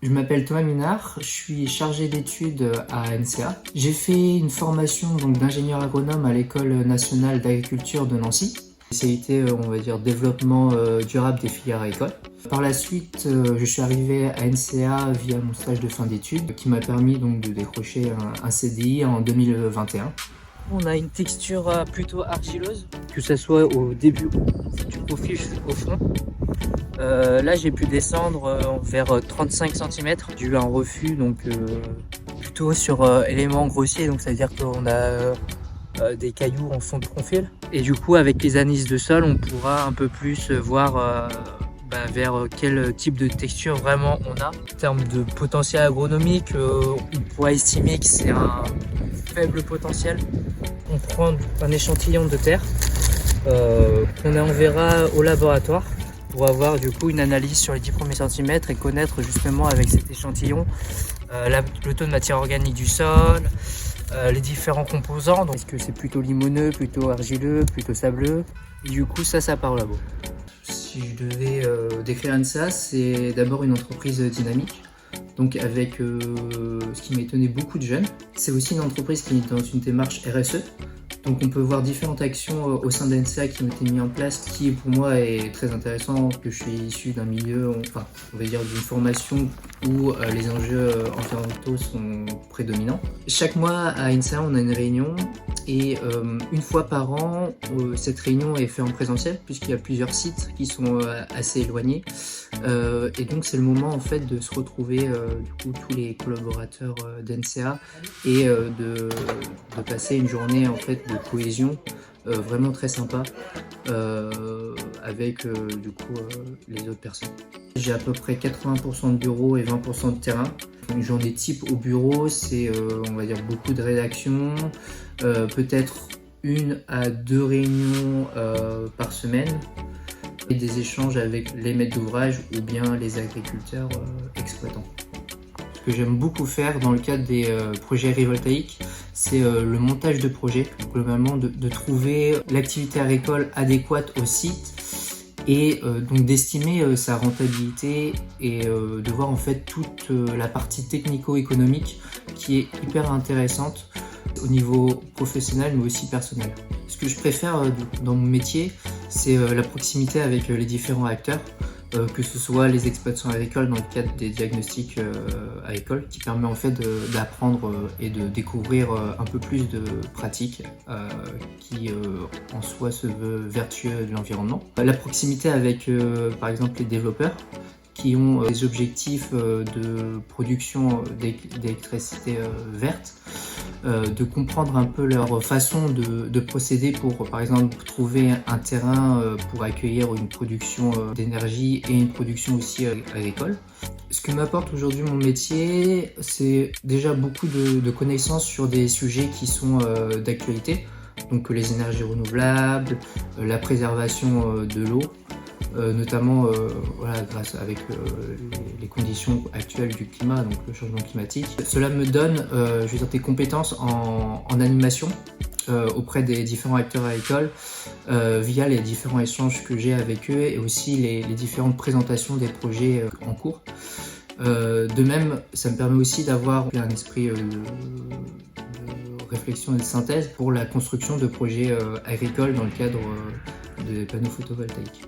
Je m'appelle Thomas Minard, je suis chargé d'études à NCA. J'ai fait une formation d'ingénieur agronome à l'École nationale d'agriculture de Nancy. Spécialité, on va dire, développement durable des filières agricoles. Par la suite, je suis arrivé à NCA via mon stage de fin d'études qui m'a permis donc de décrocher un CDI en 2021. On a une texture plutôt argileuse, que ce soit au début du profil au fond. Là j'ai pu descendre vers 35 cm dû à un refus, donc plutôt sur éléments grossiers, donc ça veut dire qu'on a des cailloux en fond de profil. Et du coup avec les analyses de sol on pourra un peu plus voir vers quel type de texture vraiment on a. En termes de potentiel agronomique, on pourra estimer que c'est un faible potentiel. On prend un échantillon de terre qu'on enverra au laboratoire pour avoir du coup une analyse sur les 10 premiers centimètres et connaître justement avec cet échantillon le taux de matière organique du sol, les différents composants. Donc, est-ce que c'est plutôt limoneux, plutôt argileux, plutôt sableux? Et du coup ça part au labo. Si je devais décrire NCA, c'est d'abord une entreprise dynamique, donc avec ce qui m'a étonné, beaucoup de jeunes. C'est aussi une entreprise qui est dans une démarche RSE, donc on peut voir différentes actions au sein de NCA qui ont été mises en place, qui pour moi est très intéressant, que je suis issu d'un milieu, enfin on va dire d'une formation où les enjeux environnementaux sont prédominants. Chaque mois à NCA on a une réunion et une fois par an cette réunion est faite en présentiel puisqu'il y a plusieurs sites qui sont assez éloignés et donc c'est le moment en fait de se retrouver du coup tous les collaborateurs d'NCA et de passer une journée en fait de cohésion vraiment très sympa avec du coup les autres personnes. J'ai à peu près 80% de bureau et 20% de terrain. Une journée type au bureau, c'est on va dire beaucoup de rédaction, peut-être 1 à 2 réunions par semaine et des échanges avec les maîtres d'ouvrage ou bien les agriculteurs exploitants. Ce que j'aime beaucoup faire dans le cadre des projets agrivoltaïques, c'est le montage de projets, globalement de trouver l'activité agricole adéquate au site et donc d'estimer sa rentabilité et de voir en fait toute la partie technico-économique qui est hyper intéressante au niveau professionnel mais aussi personnel. Ce que je préfère dans mon métier, c'est la proximité avec les différents acteurs, que ce soit les exploitants agricoles dans le cadre des diagnostics agricoles, qui permet en fait d'apprendre et de découvrir un peu plus de pratiques qui en soi se veut vertueux de l'environnement. La proximité avec par exemple les développeurs qui ont des objectifs de production d'électricité verte, de comprendre un peu leur façon de procéder pour, par exemple, trouver un terrain pour accueillir une production d'énergie et une production aussi agricole. Ce que m'apporte aujourd'hui mon métier, c'est déjà beaucoup de connaissances sur des sujets qui sont d'actualité, donc les énergies renouvelables, la préservation de l'eau, notamment voilà, grâce avec les conditions actuelles du climat, donc le changement climatique. Cela me donne je veux dire, des compétences en animation auprès des différents acteurs agricoles via les différents échanges que j'ai avec eux et aussi les différentes présentations des projets en cours. De même, ça me permet aussi d'avoir un esprit de réflexion et de synthèse pour la construction de projets agricoles dans le cadre des panneaux photovoltaïques.